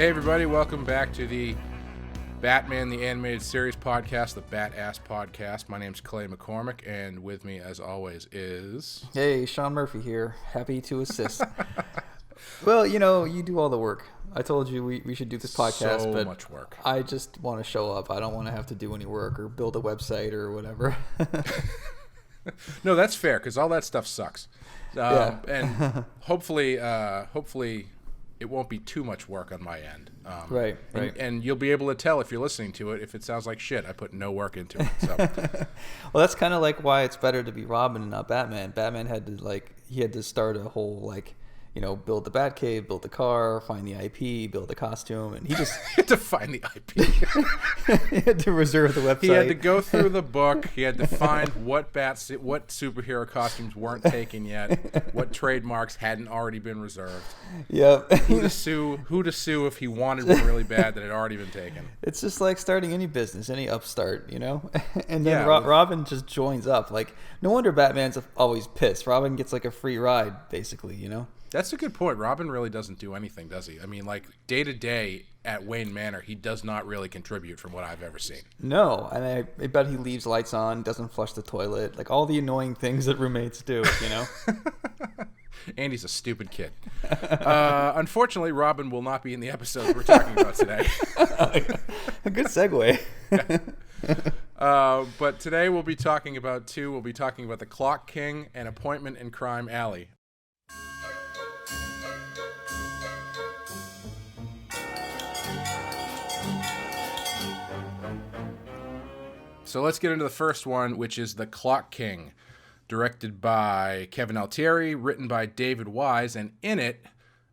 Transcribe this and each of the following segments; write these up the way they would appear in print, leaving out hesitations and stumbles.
Hey everybody, welcome back to the Batman the Animated Series podcast, the BATTASS Podcast. My name's Clay McCormack, and with me as always is... Hey, Sean Murphy here. Happy to assist. Well, you do all the work. I told you we should do this podcast, so but much work. I just want to show up. I don't want to have to do any work or build a website or whatever. No, that's fair, because all that stuff sucks. Yeah. And hopefully it won't be too much work on my end. Right. And you'll be able to tell if you're listening to it if it sounds like shit. I put no work into it. So. Well, that's kind of like why it's better to be Robin and not Batman. Batman had to start a whole build the Batcave, build the car, find the IP, build the costume, and he just He had to find the IP. he had to reserve the website. He had to go through the book. He had to find what superhero costumes weren't taken yet, what trademarks hadn't already been reserved. Yep. Who to sue if he wanted one really bad that had already been taken. It's just like starting any business, any upstart, And then Yeah, Robin just joins up. Like, no wonder Batman's always pissed. Robin gets like a free ride, basically, That's a good point. Robin really doesn't do anything, does he? I mean, like, day to day at Wayne Manor, he does not really contribute from what I've ever seen. No, and I bet he leaves lights on, doesn't flush the toilet, like all the annoying things that roommates do, Andy's a stupid kid. Unfortunately, Robin will not be in the episode we're talking about today. A good segue. But today we'll be talking about two. We'll be talking about The Clock King and Appointment in Crime Alley. So let's get into the first one, which is The Clock King, directed by Kevin Altieri, written by David Wise, and in it,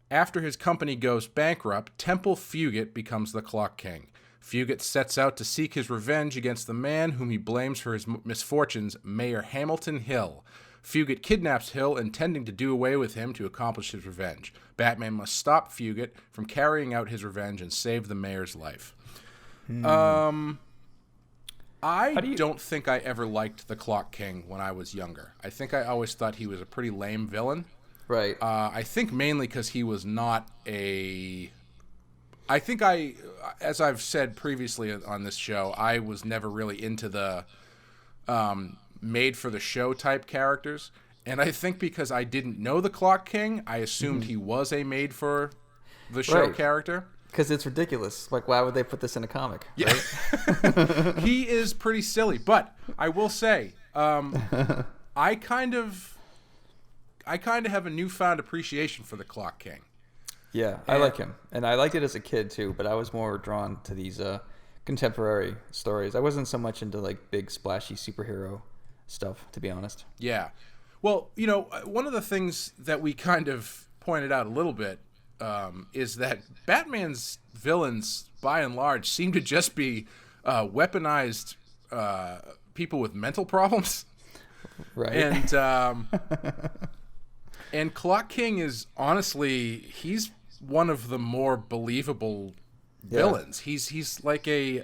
after his company goes bankrupt, Temple Fugit becomes the Clock King. Fugit sets out to seek his revenge against the man whom he blames for his misfortunes, Mayor Hamilton Hill. Fugit kidnaps Hill, intending to do away with him to accomplish his revenge. Batman must stop Fugit from carrying out his revenge and save the mayor's life. I don't think I ever liked the Clock King when I was younger. I think I always thought he was a pretty lame villain. Right. I think mainly because he was not a... as I've said previously on this show, I was never really into the made-for-the-show type characters. And I think because I didn't know the Clock King, I assumed he was a made-for-the-show character. Because it's ridiculous. Like, why would they put this in a comic? Yeah. Right? He is pretty silly. But I will say, I kind of have a newfound appreciation for the Clock King. Yeah, I like him. And I liked it as a kid, too. But I was more drawn to these contemporary stories. I wasn't so much into, like, big, splashy superhero stuff, to be honest. Yeah. Well, one of the things that we kind of pointed out a little bit is that Batman's villains, by and large, seem to just be weaponized people with mental problems. Right. And Clock King is, honestly, he's one of the more believable villains. He's he's basically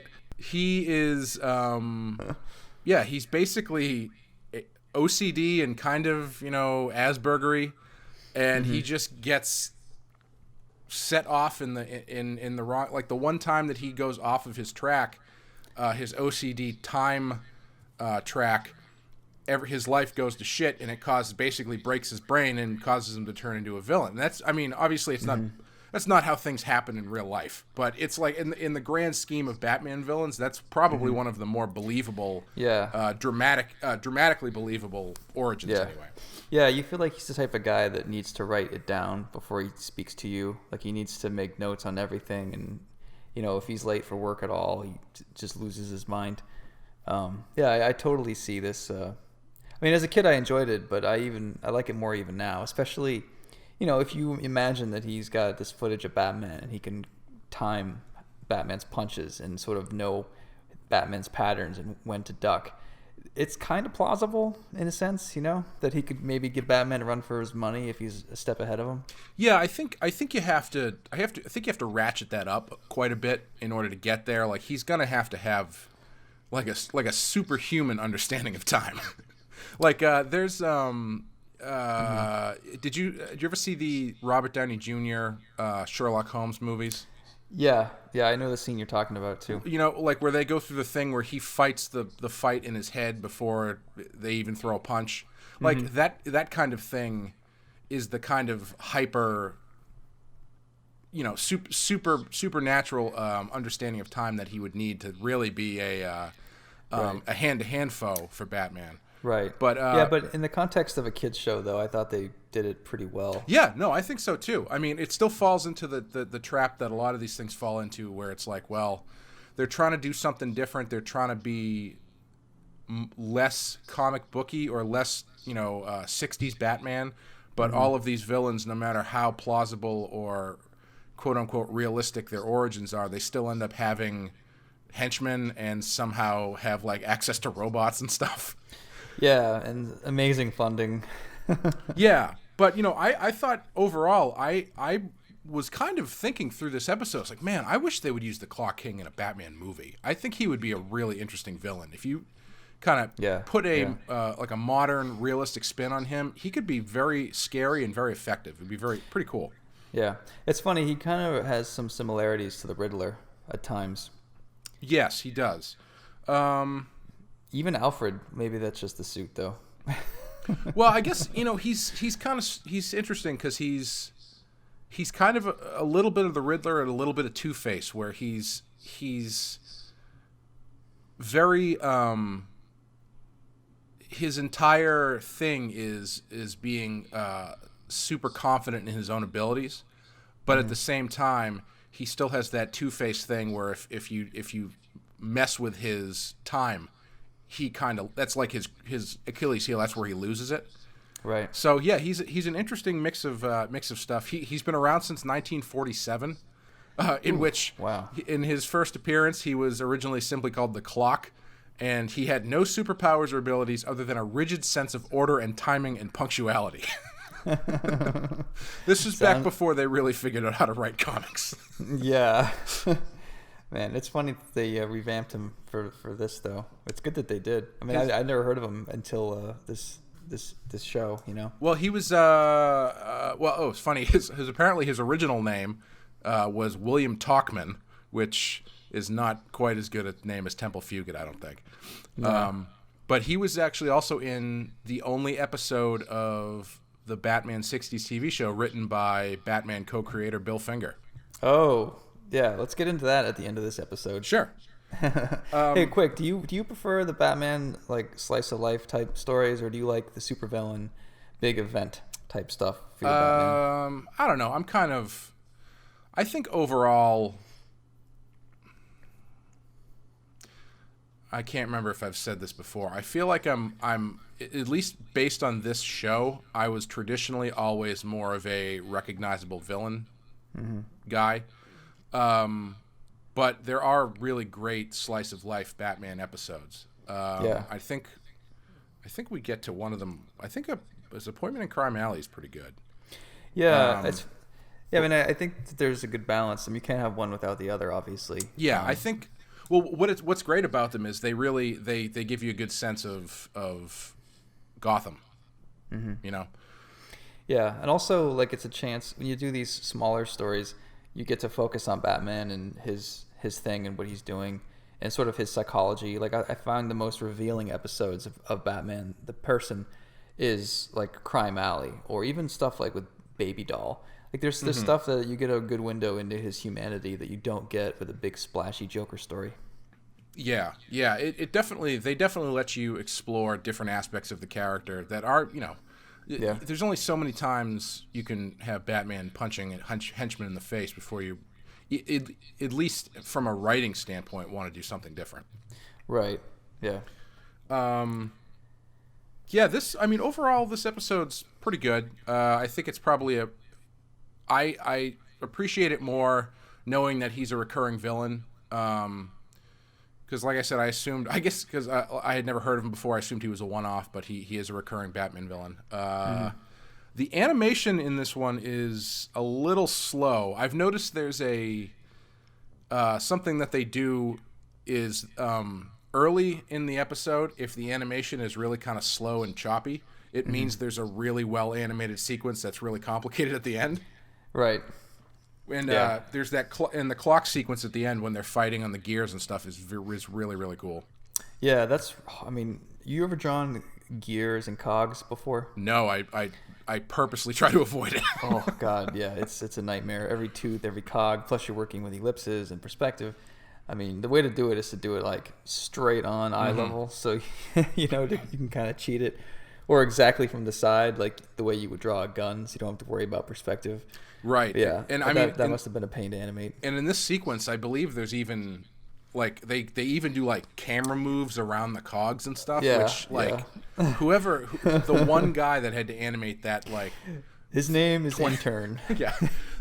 OCD and kind of, Aspergery, and he just gets set off in the wrong, like the one time that he goes off of his track, his OCD time track, his life goes to shit, and it basically breaks his brain and causes him to turn into a villain. Obviously it's not that's not how things happen in real life, but it's like in the grand scheme of Batman villains, that's probably one of the more believable, dramatically believable origins anyway. Yeah, you feel like he's the type of guy that needs to write it down before he speaks to you. Like, he needs to make notes on everything, and if he's late for work at all, he just loses his mind. I totally see this. I mean, as a kid, I enjoyed it, but I like it more even now, especially, if you imagine that he's got this footage of Batman and he can time Batman's punches and sort of know Batman's patterns and when to duck. It's kind of plausible in a sense, that he could maybe give Batman a run for his money if he's a step ahead of him. Yeah, I think you have to ratchet that up quite a bit in order to get there. Like, he's gonna have to have like a superhuman understanding of time. Like, there's did you ever see the Robert Downey Jr. Sherlock Holmes movies? Yeah, I know the scene you're talking about too. You know, like where they go through the thing where he fights the fight in his head before they even throw a punch. Like that kind of thing is the kind of hyper, you know, supernatural understanding of time that he would need to really be a hand-to-hand foe for Batman. Right. But but in the context of a kids show, though, I thought they did it pretty well. Yeah, no, I think so too. I mean, it still falls into the trap that a lot of these things fall into, where it's like, well, they're trying to do something different. They're trying to be less comic booky or less, you know, 60s Batman. But all of these villains, no matter how plausible or quote unquote realistic their origins are, they still end up having henchmen and somehow have like access to robots and stuff. Yeah, and amazing funding. Yeah, but you know, I thought overall, I was kind of thinking through this episode, it's like, man, I wish they would use the Clock King in a Batman movie. I think he would be a really interesting villain. If you kind of put like a modern, realistic spin on him, he could be very scary and very effective. It'd be pretty cool. Yeah, it's funny. He kind of has some similarities to the Riddler at times. Yes, he does. Even Alfred, maybe that's just the suit, though. Well, I guess, you know, he's interesting because he's kind of a little bit of the Riddler and a little bit of Two-Face, where he's very his entire thing is being super confident in his own abilities, but at the same time he still has that Two-Face thing where if you mess with his time, he kind of, that's like his Achilles heel. That's where he loses it. Right. So yeah, he's an interesting mix of stuff. He's been around since 1947, in his first appearance he was originally simply called the Clock, and he had no superpowers or abilities other than a rigid sense of order and timing and punctuality. This was back before they really figured out how to write comics. Yeah. Man, it's funny that they revamped him for this, though. It's good that they did. I mean, I never heard of him until this show, you know? Well, he was, it's funny. His apparently his original name was William Talkman, which is not quite as good a name as Temple Fugit, I don't think. No. But he was actually also in the only episode of the Batman 60s TV show written by Batman co-creator Bill Finger. Oh, yeah. Let's get into that at the end of this episode. Sure. Hey, quick, do you prefer the Batman like slice of life type stories, or do you like the supervillain big event type stuff for your Batman? I don't know. I think overall, I can't remember if I've said this before. I feel like I'm at least based on this show, I was traditionally always more of a recognizable villain guy. But there are really great slice of life Batman episodes. I think we get to one of them. I think his Appointment in Crime Alley is pretty good. Yeah, I mean, I think that there's a good balance. I mean, you can't have one without the other, obviously. Yeah, I think. Well, what's great about them is they really they give you a good sense of Gotham. You know. Yeah, and also like it's a chance when you do these smaller stories, you get to focus on Batman and his thing and what he's doing and sort of his psychology. Like I found the most revealing episodes of Batman, the person, is like Crime Alley, or even stuff like with Baby Doll. Like there's this stuff that you get a good window into his humanity that you don't get with a big splashy Joker story. Yeah. They definitely let you explore different aspects of the character that are, you know. Yeah. There's only so many times you can have Batman punching a henchman in the face before you, at least from a writing standpoint, want to do something different. Right. Yeah. Overall, this episode's pretty good. I think it's probably I appreciate it more knowing that he's a recurring villain. Because like I said, because I had never heard of him before, I assumed he was a one-off, but he is a recurring Batman villain. The animation in this one is a little slow. I've noticed there's something that they do is early in the episode, if the animation is really kind of slow and choppy, it means there's a really well-animated sequence that's really complicated at the end. Right. And Yeah. there's that and the clock sequence at the end when they're fighting on the gears and stuff is really, really cool. Yeah, I mean, you ever drawn gears and cogs before? No, I purposely try to avoid it. Oh God, yeah, it's a nightmare. Every tooth, every cog, plus you're working with ellipses and perspective. I mean, the way to do it is to do it like straight on eye level, so you can kind of cheat it, or exactly from the side, like the way you would draw a gun, so you don't have to worry about perspective. Right. Yeah, and that must have been a pain to animate. And in this sequence, I believe there's even like they even do like camera moves around the cogs and stuff. Yeah, which like the one guy that had to animate that, like his name is Intern. Yeah.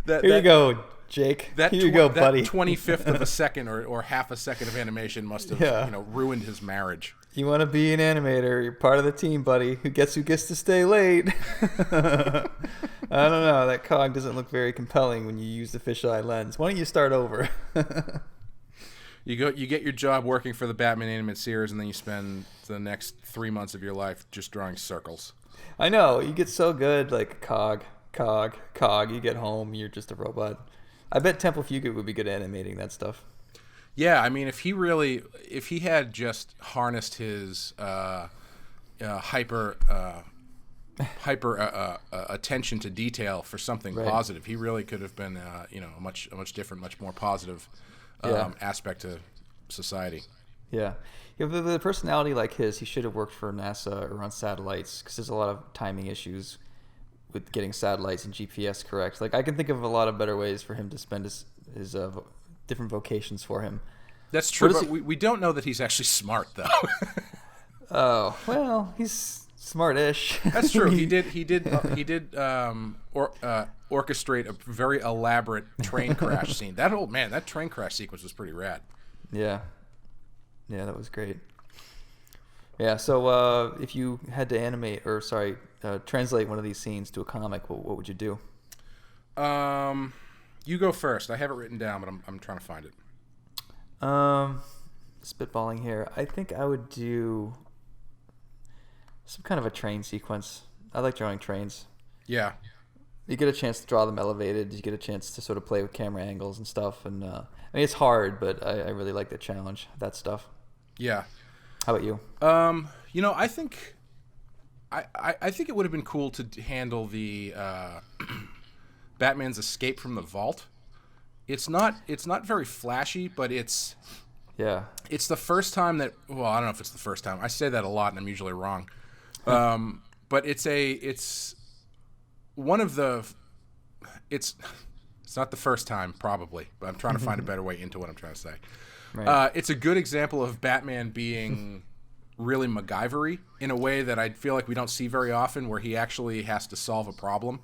Here you go, Jake. Here you go, buddy. That 25th of a second or half a second of animation must have ruined his marriage. You want to be an animator? You're part of the team, buddy. Who gets to stay late? I don't know. That cog doesn't look very compelling when you use the fisheye lens. Why don't you start over? You get your job working for the Batman animated series, and then you spend the next 3 months of your life just drawing circles. I know. You get so good, like cog. You get home, you're just a robot. I bet Temple Fugit would be good at animating that stuff. Yeah, I mean, if he had just harnessed his hyper attention to detail for something positive, he really could have been a much different, much more positive aspect to society. Yeah. With a personality like his, he should have worked for NASA or on satellites, because there's a lot of timing issues with getting satellites and GPS correct. Like, I can think of a lot of better ways for him to spend his different vocations for him. That's true, but we don't know that he's actually smart, though. Oh, well, he's smart-ish. That's true. He did orchestrate a very elaborate train crash scene. That train crash sequence was pretty rad. Yeah, that was great. Yeah, so if you had to translate one of these scenes to a comic, what would you do? You go first. I have it written down, but I'm trying to find it. Spitballing here. I think I would do some kind of a train sequence. I like drawing trains. Yeah. You get a chance to draw them elevated. You get a chance to sort of play with camera angles and stuff. And I mean, it's hard, but I really like the challenge, that stuff. Yeah. How about you? I think it would have been cool to handle the Batman's escape from the vault. It's not very flashy, but it's the first time that, well, I don't know if it's the first time. I say that a lot and I'm usually wrong. But it's one of the it's not the first time probably, but I'm trying to find a better way into what I'm trying to say. Right. It's a good example of Batman being really MacGyver-y in a way that I feel like we don't see very often, where he actually has to solve a problem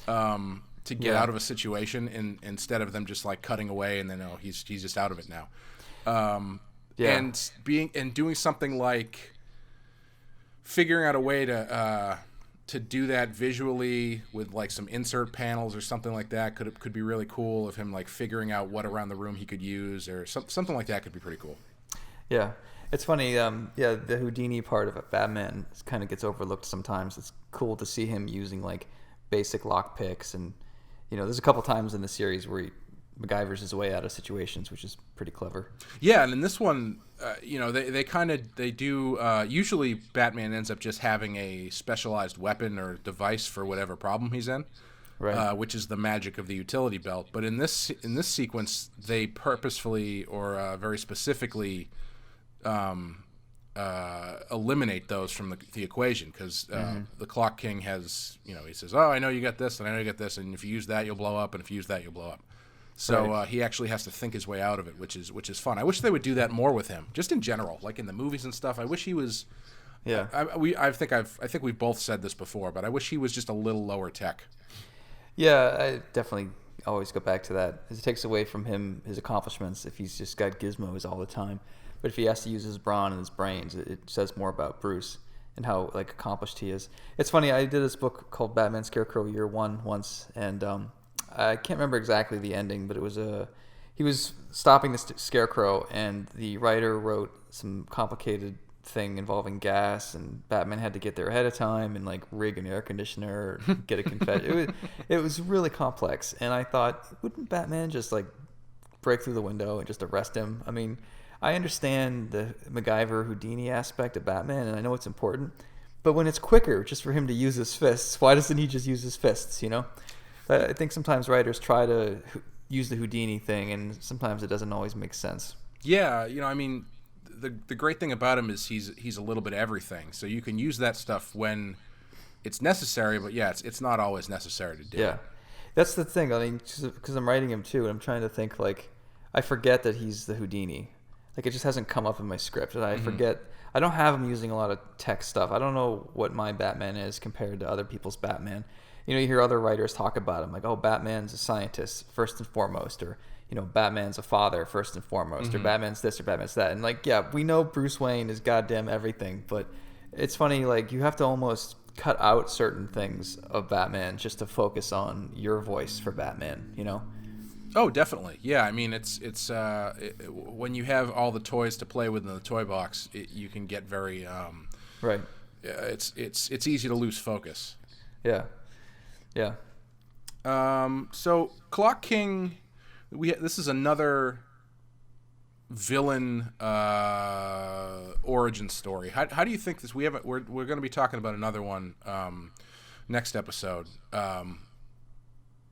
to get out of a situation, instead of them just like cutting away and then he's just out of it now. And doing something like figuring out a way to do that visually with like some insert panels or something like that could be really cool, of him like figuring out what around the room he could use, or something like that could be pretty cool. Yeah. It's funny, the Houdini part of Batman kind of gets overlooked sometimes. It's cool to see him using like basic lock picks, and there's a couple times in the series where he MacGyver's his way out of situations, which is pretty clever. Yeah, and in this one, they do. Usually, Batman ends up just having a specialized weapon or device for whatever problem he's in, right? Which is the magic of the utility belt. But in this sequence, they purposefully or very specifically eliminate those from the equation, because the Clock King has, he says, "Oh, I know you got this, and I know you got this, and if you use that, you'll blow up, and if you use that, you'll blow up." So he actually has to think his way out of it, which is fun. I wish they would do that more with him, just in general, like in the movies and stuff. I wish he was. Yeah. I think we've both said this before, but I wish he was just a little lower tech. Yeah, I definitely always go back to that. It takes away from him his accomplishments if he's just got gizmos all the time. But if he has to use his brawn and his brains, it says more about Bruce and how like accomplished he is. It's funny. I did this book called Batman Scarecrow Year One once, and I can't remember exactly the ending, but it was he was stopping the Scarecrow, and the writer wrote some complicated thing involving gas, and Batman had to get there ahead of time and like rig an air conditioner, or get a confetti. It was really complex, and I thought, wouldn't Batman just like break through the window and just arrest him? I mean, I understand the MacGyver Houdini aspect of Batman, and I know it's important, but when it's quicker just for him to use his fists, why doesn't he just use his fists? You know, I think sometimes writers try to use the Houdini thing, and sometimes it doesn't always make sense. Yeah, you know, I mean, the great thing about him is he's a little bit of everything. So you can use that stuff when it's necessary, but yeah, it's not always necessary to do. Yeah, that's the thing. I mean, because I'm writing him too, and I'm trying to think, like, I forget that he's the Houdini. Like, it just hasn't come up in my script, and I forget. I don't have him using a lot of tech stuff. I don't know what my Batman is compared to other people's Batman. You know, you hear other writers talk about him, like, oh, Batman's a scientist first and foremost, or, you know, Batman's a father first and foremost, or Batman's this or Batman's that. And, like, yeah, we know Bruce Wayne is goddamn everything, but it's funny, like, you have to almost cut out certain things of Batman just to focus on your voice for Batman, you know? Oh, definitely. Yeah, I mean, it's when you have all the toys to play with in the toy box, you can get very right. It's easy to lose focus. Yeah. Yeah. So Clock King, this is another villain origin story. How do you think this? We're going to be talking about another one next episode.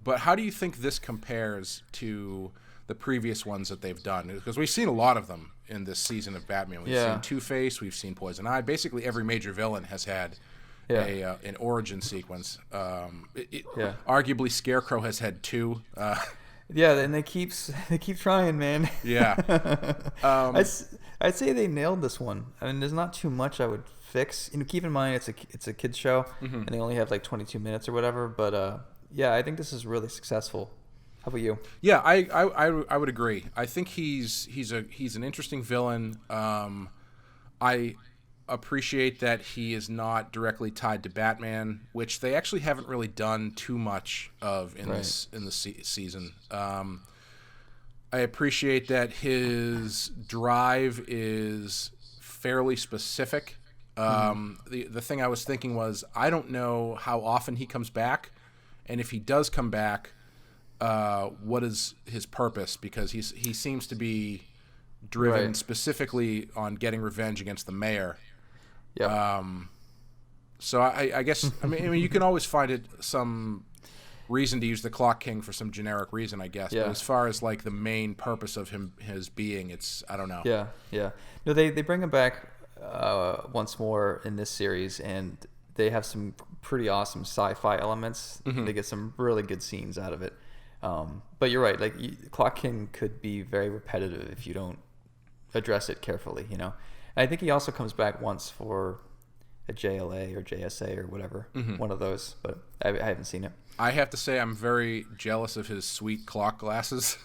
But how do you think this compares to the previous ones that they've done? Because we've seen a lot of them in this season of Batman. We've seen Two-Face, we've seen Poison Ivy. Basically, every major villain has had an origin sequence. Arguably, Scarecrow has had two. Yeah, and they keep trying, man. Yeah. I'd say they nailed this one. I mean, there's not too much I would fix. You know, keep in mind it's a kids show, and they only have like 22 minutes or whatever. But yeah, I think this is really successful. How about you? Yeah, I would agree. I think he's an interesting villain. I appreciate that he is not directly tied to Batman, which they actually haven't really done too much of in this season. I appreciate that his drive is fairly specific. The thing I was thinking was, I don't know how often he comes back, and if he does come back, what is his purpose? Because he seems to be driven specifically on getting revenge against the mayor. Yeah. So I guess I mean you can always find some reason to use the Clock King for some generic reason, I guess. Yeah. But as far as like the main purpose of his being, I don't know. Yeah, yeah. No, they bring him back once more in this series, and they have some pretty awesome sci-fi elements. They get some really good scenes out of it. But you're right. Like, Clock King could be very repetitive if you don't address it carefully, you know. And I think he also comes back once for a JLA or JSA or whatever, one of those. But I haven't seen it. I have to say I'm very jealous of his sweet clock glasses.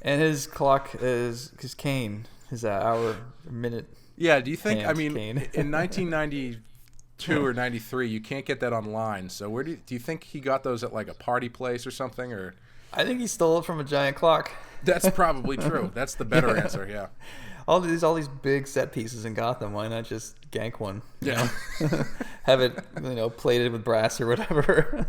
And his clock is his cane, his hour, minute. Yeah. Do you think? I mean, cane. In 1992 or 93, you can't get that online. So where do you think he got those at, like a party place or something? Or I think he stole it from a giant clock. That's probably true. That's the better answer. Yeah. All these big set pieces in Gotham. Why not just gank one? Yeah. Have it, plated with brass or whatever.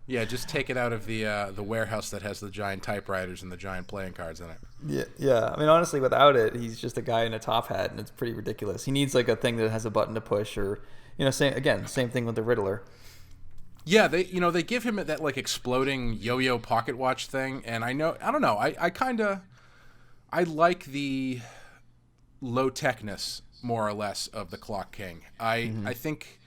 Yeah, just take it out of the warehouse that has the giant typewriters and the giant playing cards in it. Yeah. I mean, honestly, without it, he's just a guy in a top hat, and it's pretty ridiculous. He needs like a thing that has a button to push, or same thing with the Riddler. Yeah, they give him that like exploding yo-yo pocket watch thing, and I don't know. I like the low techness more or less of the Clock King. I think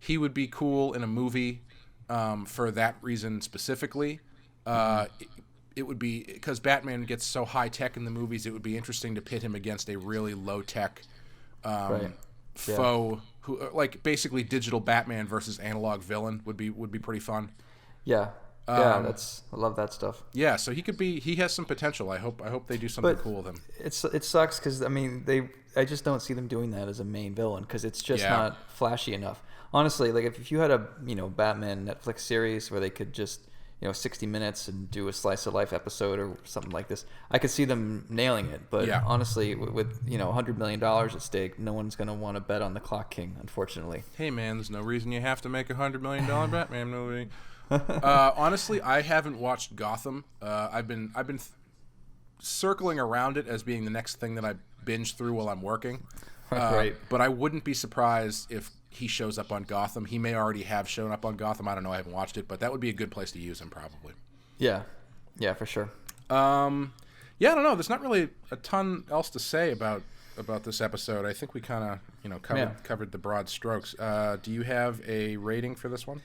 he would be cool in a movie for that reason specifically. It would be because Batman gets so high tech in the movies. It would be interesting to pit him against a really low tech foe who, like, basically digital Batman versus analog villain would be pretty fun. Yeah. I love that stuff. Yeah, so he has some potential. I hope they do something cool with him. It sucks because I mean I just don't see them doing that as a main villain because it's just not flashy enough. Honestly, like if you had a Batman Netflix series where they could just 60 minutes and do a slice of life episode or something like this. I could see them nailing it, but honestly, with $100 million at stake, no one's going to want to bet on the Clock King, unfortunately. Hey man, there's no reason you have to make $100 million Batman movie. Honestly, I haven't watched Gotham. I've been circling around it as being the next thing that I binge through while I'm working. Right. But I wouldn't be surprised if he shows up on Gotham. He may already have shown up on Gotham. I don't know. I haven't watched it, but that would be a good place to use him probably. Yeah, for sure. I don't know. There's not really a ton else to say about this episode. I think we kind of covered the broad strokes. Do you have a rating for this one?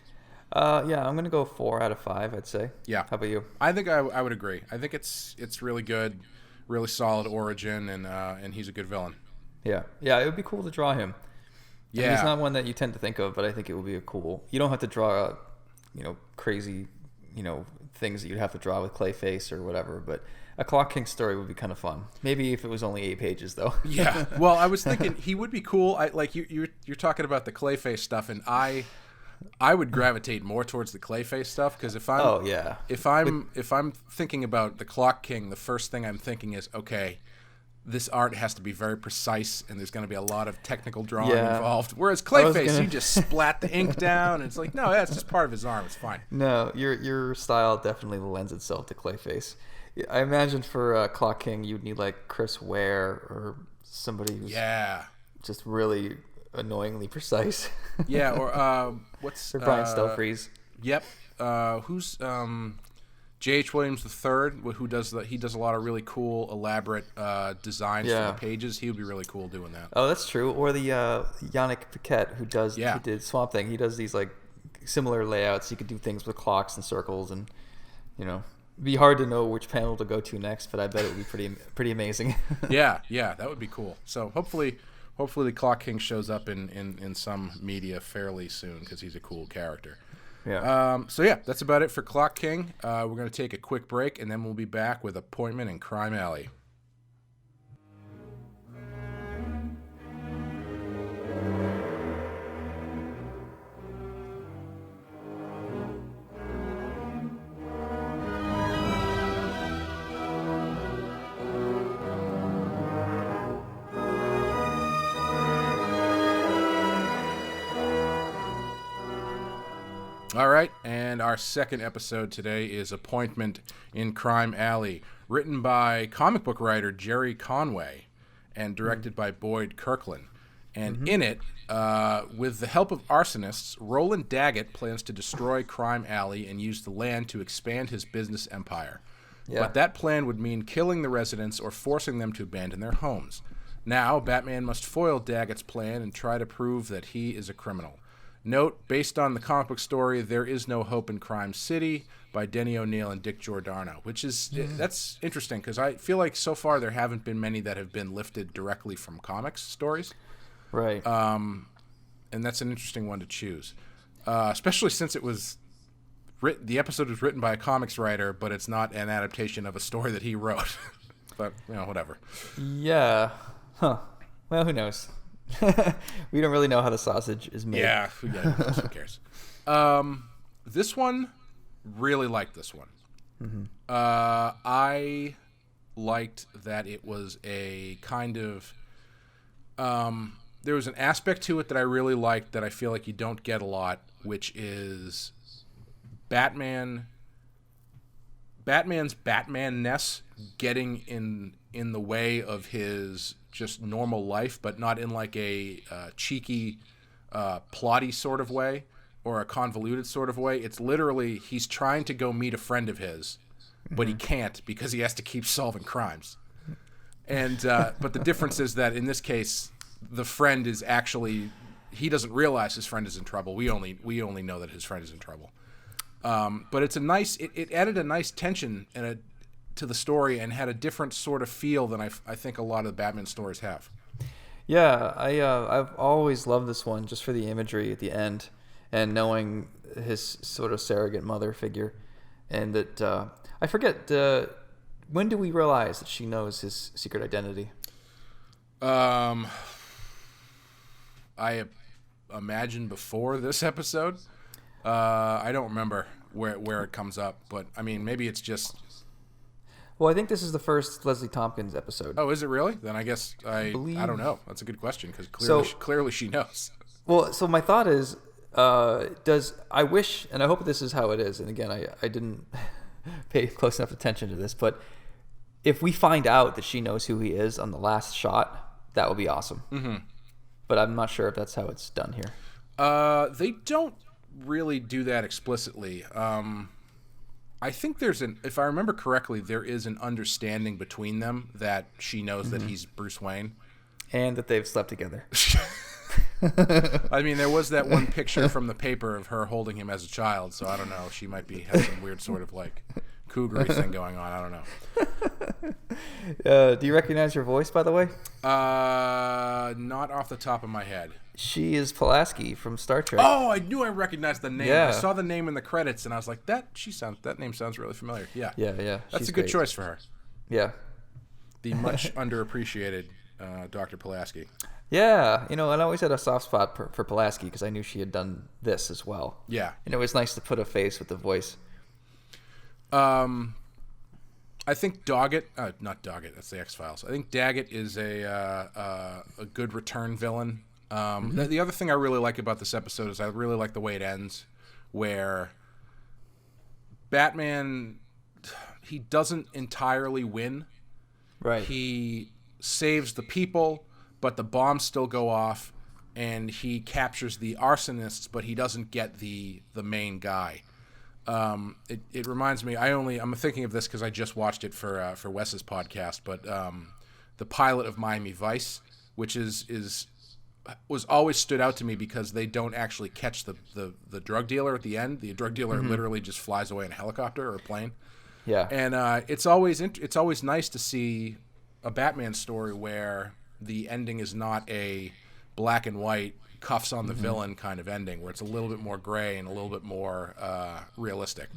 Yeah, I'm gonna go 4 out of 5. I'd say. Yeah. How about you? I think I would agree. I think it's really good, really solid origin, and he's a good villain. Yeah, it would be cool to draw him. Yeah, and he's not one that you tend to think of, but I think it would be You don't have to draw, crazy, things that you'd have to draw with Clayface or whatever. But a Clock King story would be kind of fun. Maybe if it was only 8 pages, though. Yeah. Well, I was thinking he would be cool. You're talking about the Clayface stuff, and I would gravitate more towards the Clayface stuff because if I'm thinking about the Clock King, the first thing I'm thinking is, okay, this art has to be very precise, and there's going to be a lot of technical drawing involved. Whereas Clayface, you just splat the ink down, and it's like, no, that's just part of his arm. It's fine. No, your style definitely lends itself to Clayface. I imagine for Clock King, you'd need like Chris Ware or somebody who's just really annoyingly precise. Yeah, or what's... or Brian Stelfreeze. Yep. Who's... J.H. Williams III, who does he does a lot of really cool, elaborate designs for the pages. He would be really cool doing that. Oh, that's true. Or the Yannick Paquette, who did Swamp Thing. He does these like similar layouts. You could do things with clocks and circles, and it'd be hard to know which panel to go to next. But I bet it would be pretty amazing. yeah, that would be cool. So hopefully the Clock King shows up in some media fairly soon because he's a cool character. Yeah. That's about it for Clock King. We're going to take a quick break, and then we'll be back with Appointment in Crime Alley. All right, and our second episode today is Appointment in Crime Alley, written by comic book writer Jerry Conway and directed by Boyd Kirkland. And in it, with the help of arsonists, Roland Daggett plans to destroy Crime Alley and use the land to expand his business empire. Yeah. But that plan would mean killing the residents or forcing them to abandon their homes. Now, Batman must foil Daggett's plan and try to prove that he is a criminal. Note, based on the comic book story, There Is No Hope in Crime City by Denny O'Neil and Dick Giordano, which is, that's interesting because I feel like so far there haven't been many that have been lifted directly from comics stories. Right. And that's an interesting one to choose, especially since it was the episode was written by a comics writer, but it's not an adaptation of a story that he wrote. But, whatever. Yeah. Huh. Well, who knows? We don't really know how the sausage is made. Yeah, who cares? This one, really liked this one. Mm-hmm. I liked that it was a kind of... there was an aspect to it that I really liked that I feel like you don't get a lot, which is Batman's Batman-ness getting in the way of his just normal life, but not in like a cheeky, plotty sort of way or a convoluted sort of way. It's literally he's trying to go meet a friend of his, but he can't because he has to keep solving crimes. And but the difference is that in this case, the friend is actually he doesn't realize his friend is in trouble. We only know that his friend is in trouble. But it's a nice. It added a nice tension to the story and had a different sort of feel than I think a lot of the Batman stories have. Yeah, I've always loved this one just for the imagery at the end and knowing his sort of surrogate mother figure, and that I forget when do we realize that she knows his secret identity? I imagine before this episode. I don't remember. where it comes up, but I mean, maybe it's just. Well, I think this is the first Leslie Tompkins episode. Oh, is it really? Then I guess I don't know. That's a good question because clearly she knows. Well, so my thought is, I wish, and I hope this is how it is, and again, I didn't pay close enough attention to this, but if we find out that she knows who he is on the last shot, that would be awesome. Mm-hmm. But I'm not sure if that's how it's done here. They don't really do that explicitly. I think if I remember correctly, there is an understanding between them that she knows that he's Bruce Wayne. And that they've slept together. I mean, there was that one picture from the paper of her holding him as a child, so I don't know. She might have some weird sort of like cougar thing going on. I don't know. Do you recognize her voice, by the way? Not off the top of my head. She is Pulaski from Star Trek. Oh, I knew I recognized the name. Yeah. I saw the name in the credits, and I was like, that name sounds really familiar. Yeah. Yeah. That's a good choice for her. Yeah. The much underappreciated Dr. Pulaski. Yeah, and I always had a soft spot for Pulaski because I knew she had done this as well. Yeah. And it was nice to put a face with the voice. I think Doggett, not Doggett, that's the X-Files. I think Daggett is a good return villain. The other thing I really like about this episode is I really like the way it ends, where Batman, he doesn't entirely win. Right. He saves the people, but the bombs still go off, and he captures the arsonists, but he doesn't get the main guy. It reminds me. I'm thinking of this because I just watched it for Wes's podcast, but the pilot of Miami Vice, which was always stood out to me because they don't actually catch the drug dealer at the end. The drug dealer literally just flies away in a helicopter or a plane. Yeah, and it's always nice to see a Batman story where the ending is not a black and white cuffs on the villain kind of ending, where it's a little bit more gray and a little bit more realistic.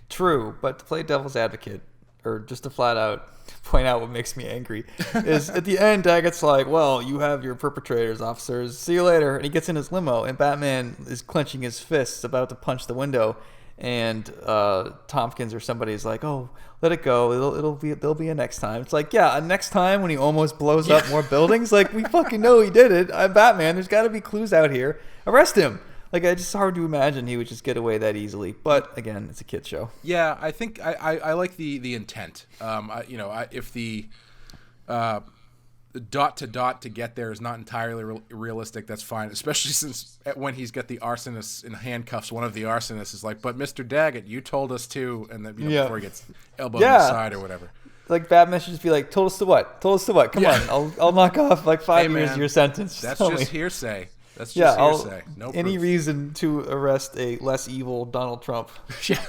True, but to play devil's advocate, or just to flat out point out what makes me angry, is at the end, Daggett's like, well, you have your perpetrators, officers. See you later. And he gets in his limo, and Batman is clenching his fists, about to punch the window. And Tompkins or somebody is like, oh, let it go. There'll be a next time. It's like, yeah, a next time when he almost blows up more buildings. Like, we fucking know he did it. I'm Batman. There's got to be clues out here. Arrest him. Like, it's just hard to imagine he would just get away that easily. But again, it's a kid's show. Yeah, I think I like the intent. If the dot to get there is not entirely realistic, that's fine, especially since when he's got the arsonists in handcuffs, one of the arsonists is like, but Mr. Daggett, you told us to, and then before he gets elbowed in the side or whatever. Like, Batman should just be like, told us to what? Come on, I'll knock off like 5 years of your sentence. That's just hearsay. That's just hearsay. No any proof. Reason to arrest a less evil Donald Trump. Yeah.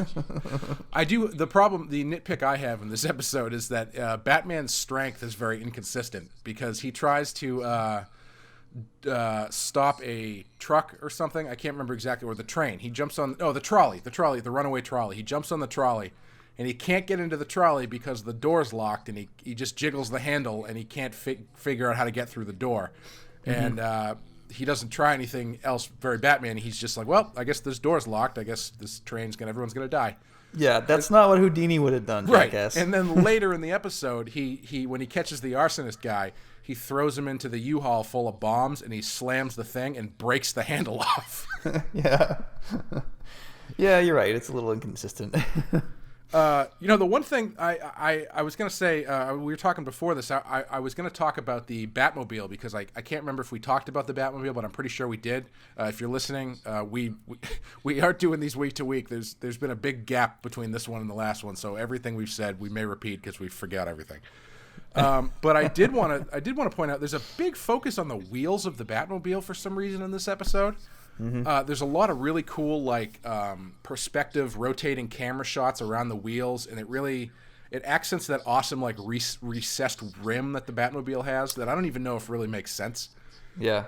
I do. The nitpick I have in this episode is that Batman's strength is very inconsistent because he tries to stop a truck or something. I can't remember exactly, or the train. He jumps on, the trolley, the runaway trolley. He jumps on the trolley and he can't get into the trolley because the door's locked, and he just jiggles the handle and he can't figure out how to get through the door. And he doesn't try anything else very Batman. He's just like, well, I guess this door's locked. I guess this everyone's going to die. Yeah, that's not what Houdini would have done, right. Jackass. And then later in the episode, he when he catches the arsonist guy, he throws him into the U-Haul full of bombs, and he slams the thing and breaks the handle off. Yeah. Yeah, you're right. It's a little inconsistent. The one thing I was going to say, we were talking before this, I was going to talk about the Batmobile because I can't remember if we talked about the Batmobile, but I'm pretty sure we did. If you're listening, we are doing these week to week. There's been a big gap between this one and the last one, so everything we've said we may repeat because we forgot everything. But I did want to point out there's a big focus on the wheels of the Batmobile for some reason in this episode. There's a lot of really cool perspective rotating camera shots around the wheels, and it accents that awesome recessed rim that the Batmobile has that I don't even know if really makes sense. Yeah.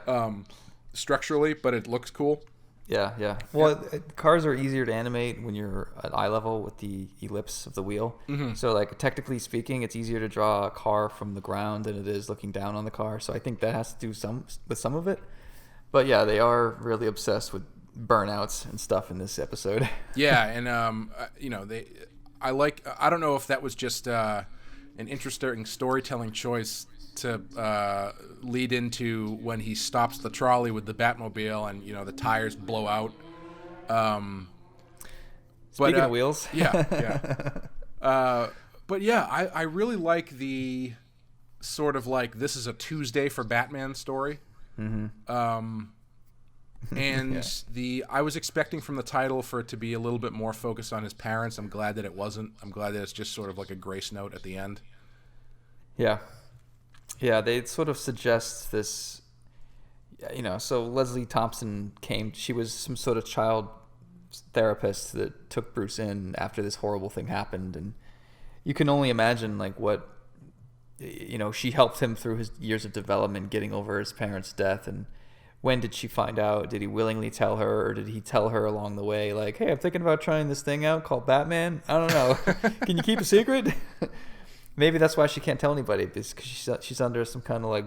Structurally, but it looks cool. Yeah. Well, cars are easier to animate when you're at eye level with the ellipse of the wheel. So technically speaking, it's easier to draw a car from the ground than it is looking down on the car. So I think that has to do with some of it. But yeah, they are really obsessed with burnouts and stuff in this episode. Yeah, and I don't know if that was just an interesting storytelling choice to lead into when he stops the trolley with the Batmobile and the tires blow out. Speaking of wheels. Yeah. But yeah, I really like the sort of like this is a Tuesday for Batman story. Mm-hmm. And I was expecting from the title for it to be a little bit more focused on his parents. I'm glad that it wasn't. I'm glad that it's just sort of like a grace note at the end. Yeah. Yeah, they sort of suggest this, so Leslie Thompson she was some sort of child therapist that took Bruce in after this horrible thing happened. And you can only imagine like what, she helped him through his years of development, getting over his parents' death. And when did she find out? Did he willingly tell her, or did he tell her along the way, like, hey, I'm thinking about trying this thing out called Batman? I don't know. Can you keep a secret? Maybe that's why she can't tell anybody, because she's under some kind of like,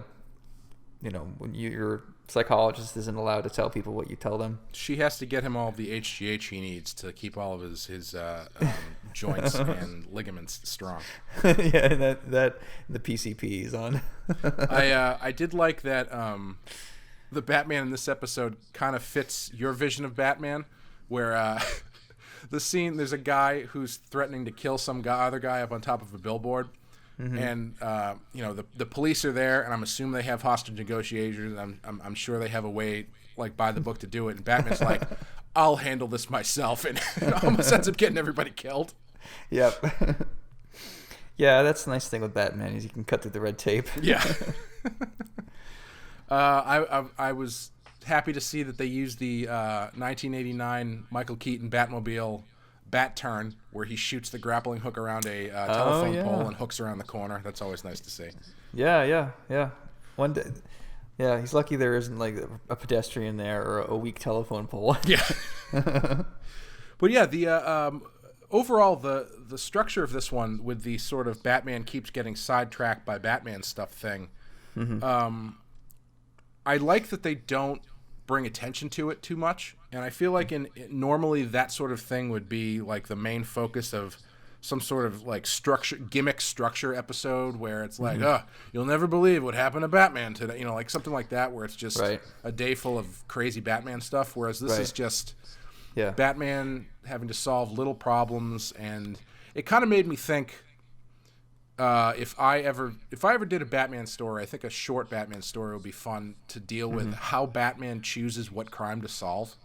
when your psychologist isn't allowed to tell people what you tell them. She has to get him all of the HGH he needs to keep all of his joints and ligaments strong. Yeah, that the PCP is on. I did like that the Batman in this episode kind of fits your vision of Batman, where the scene, there's a guy who's threatening to kill some other guy up on top of a billboard. Mm-hmm. And the police are there, and I'm assuming they have hostage negotiations. I'm sure they have a way, like by the book, to do it. And Batman's like, "I'll handle this myself," and it almost ends up getting everybody killed. Yep. Yeah, that's the nice thing with Batman is you can cut through the red tape. Yeah. I was happy to see that they used the 1989 Michael Keaton Batmobile bat turn, where he shoots the grappling hook around a telephone pole and hooks around the corner. That's always nice to see. Yeah. One day, yeah, he's lucky there isn't like a pedestrian there or a weak telephone pole. Yeah. But yeah, the overall the structure of this one with the sort of Batman keeps getting sidetracked by Batman stuff thing. Mm-hmm. I like that they don't bring attention to it too much, and I feel like normally that sort of thing would be like the main focus of some sort of like gimmick structure episode where it's like, you'll never believe what happened to Batman today, like something like that, where it's just a day full of crazy Batman stuff, whereas this is just Batman having to solve little problems. And it kind of made me think, if I ever did a Batman story, I think a short Batman story would be fun to deal with how Batman chooses what crime to solve,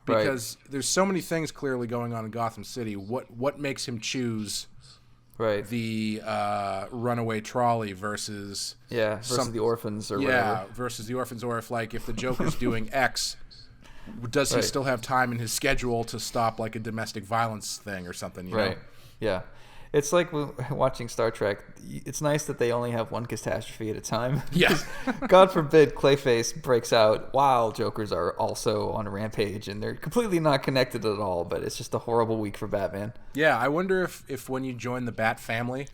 because there's so many things clearly going on in Gotham City. What makes him choose the runaway trolley versus the orphans or whatever. Versus the orphans, or if the Joker's doing X, does he still have time in his schedule to stop like a domestic violence thing or something? You know? Yeah. It's like watching Star Trek. It's nice that they only have one catastrophe at a time. Yeah. God forbid Clayface breaks out while Jokers are also on a rampage, and they're completely not connected at all, but it's just a horrible week for Batman. Yeah, I wonder if when you join the Bat family,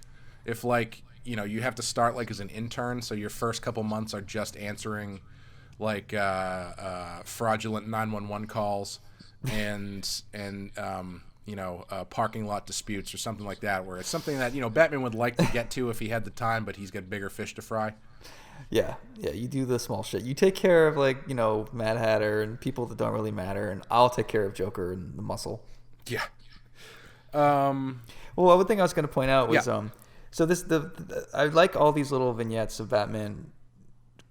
if you have to start like as an intern, so your first couple months are just answering like fraudulent 911 calls and parking lot disputes or something like that, where it's something that, Batman would like to get to if he had the time, but he's got bigger fish to fry. Yeah, you do the small shit. You take care of, Mad Hatter and people that don't really matter, and I'll take care of Joker and the Muscle. Yeah. Well, one thing I was going to point out was, so I like all these little vignettes of Batman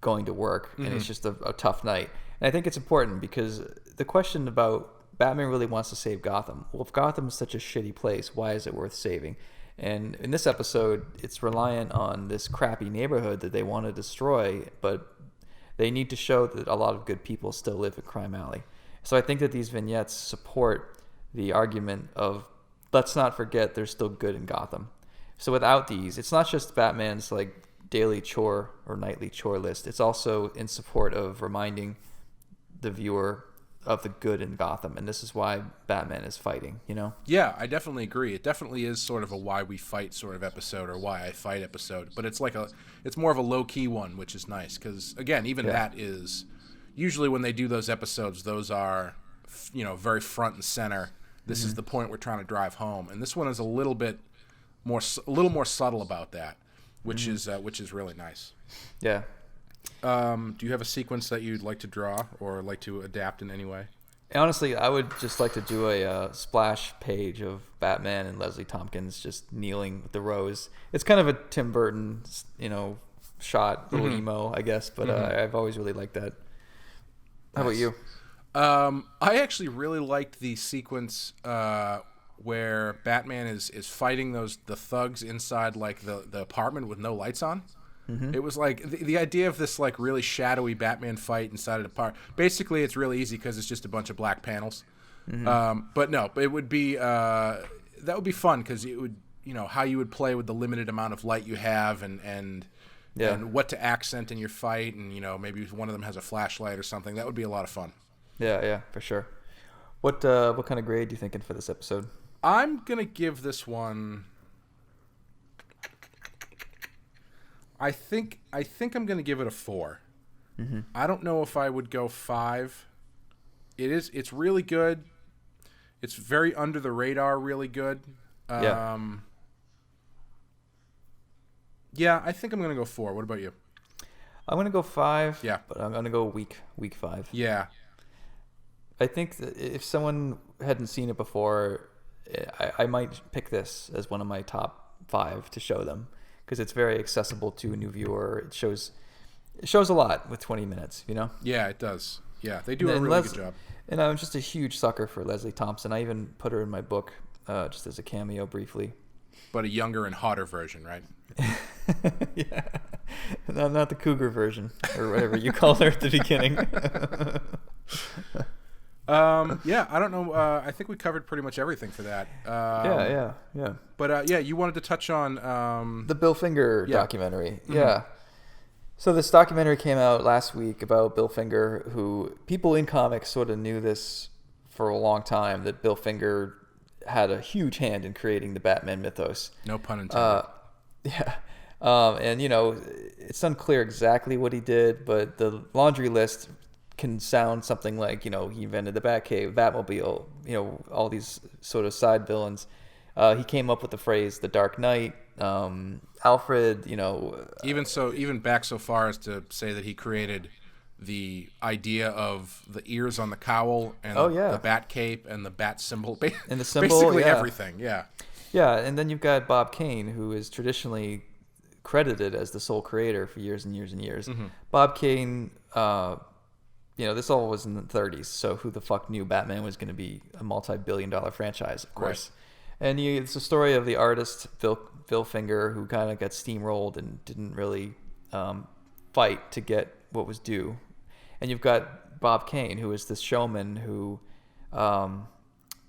going to work, and it's just a tough night. And I think it's important because the question about Batman really wants to save Gotham. Well, if Gotham is such a shitty place, why is it worth saving? And in this episode, it's reliant on this crappy neighborhood that they want to destroy, but they need to show that a lot of good people still live in Crime Alley. So I think that these vignettes support the argument of, let's not forget there's still good in Gotham. So without these, it's not just Batman's daily chore or nightly chore list. It's also in support of reminding the viewer of the good in Gotham, and this is why Batman is fighting, Yeah, I definitely agree. It definitely is sort of a why we fight sort of episode, or why I fight episode, but it's it's more of a low-key one, which is nice, because, again, that is, usually when they do those episodes, those are very front and center. This is the point we're trying to drive home. And this one is a little more subtle about that, which is really nice. Yeah. Do you have a sequence that you'd like to draw or like to adapt in any way? Honestly, I would just like to do a splash page of Batman and Leslie Tompkins just kneeling with the rose. It's kind of a Tim Burton, shot, little emo, I guess, but I've always really liked that. How about you? I actually really liked the sequence where Batman is fighting the thugs inside like the apartment with no lights on. It was like the idea of this like really shadowy Batman fight inside an apartment. Basically, it's really easy because it's just a bunch of black panels. But no, it would be that would be fun because it would how you would play with the limited amount of light you have and what to accent in your fight, and maybe one of them has a flashlight or something. That would be a lot of fun. Yeah, for sure. What kind of grade are you thinking for this episode? I'm gonna give this one. I think I'm gonna give it a 4. I don't know if I would go 5. It's really good. It's very under the radar, really good. Yeah, I think I'm gonna go 4. What about you? I'm gonna go 5. Yeah, but I'm gonna go week 5. Yeah, I think that if someone hadn't seen it before, I might pick this as one of my top 5 to show them because it's very accessible to a new viewer. It shows a lot with 20 minutes. Yeah, it does. Yeah, they do a really good job. And I'm just a huge sucker for Leslie Thompson. I even put her in my book just as a cameo briefly. But a younger and hotter version, right? Yeah. Not the cougar version or whatever you called her at the beginning. Yeah, I don't know. I think we covered pretty much everything for that. Yeah. But you wanted to touch on the Bill Finger documentary. Yeah. So this documentary came out last week about Bill Finger, who people in comics sort of knew this for a long time, that Bill Finger had a huge hand in creating the Batman mythos. No pun intended. Yeah. And, it's unclear exactly what he did, but the laundry list can sound something like, he invented the Batcave, Batmobile, all these sort of side villains. He came up with the phrase "the Dark Knight." Alfred, even back so far as to say that he created the idea of the ears on the cowl and the bat cape and the bat symbol and the symbol, basically everything. Yeah. And then you've got Bob Kane, who is traditionally credited as the sole creator for years and years and years. Bob Kane, this all was in the 30s, so who the fuck knew Batman was going to be a multi-billion-dollar franchise, of course. Right. And it's a story of the artist Bill Finger, who kind of got steamrolled and didn't really fight to get what was due. And you've got Bob Kane, who is this showman who,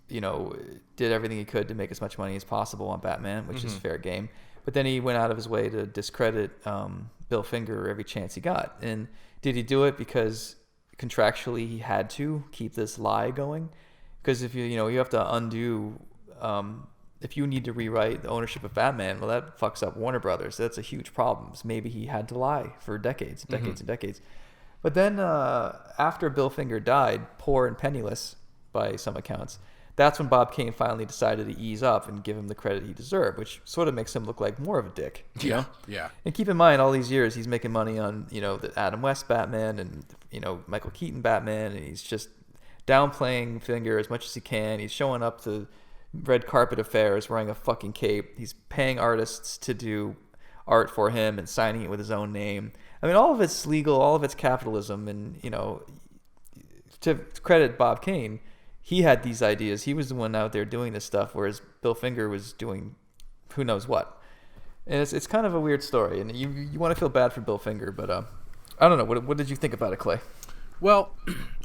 did everything he could to make as much money as possible on Batman, which is fair game. But then he went out of his way to discredit Bill Finger every chance he got. And did he do it because contractually he had to keep this lie going? Because if you have to undo, if you need to rewrite the ownership of Batman, well, that fucks up Warner Brothers. That's a huge problem. So maybe he had to lie for decades and decades. But then after Bill Finger died, poor and penniless by some accounts, that's when Bob Kane finally decided to ease up and give him the credit he deserved, which sort of makes him look like more of a dick. You know? Yeah. And keep in mind, all these years he's making money on the Adam West Batman and Michael Keaton Batman, and he's just downplaying Finger as much as he can. He's showing up to red carpet affairs wearing a fucking cape. He's paying artists to do art for him and signing it with his own name. I mean, all of it's legal, all of it's capitalism, and to credit Bob Kane, he had these ideas. He was the one out there doing this stuff, whereas Bill Finger was doing who knows what. And it's kind of a weird story, and you want to feel bad for Bill Finger, but I don't know. What did you think about it, Clay? Well,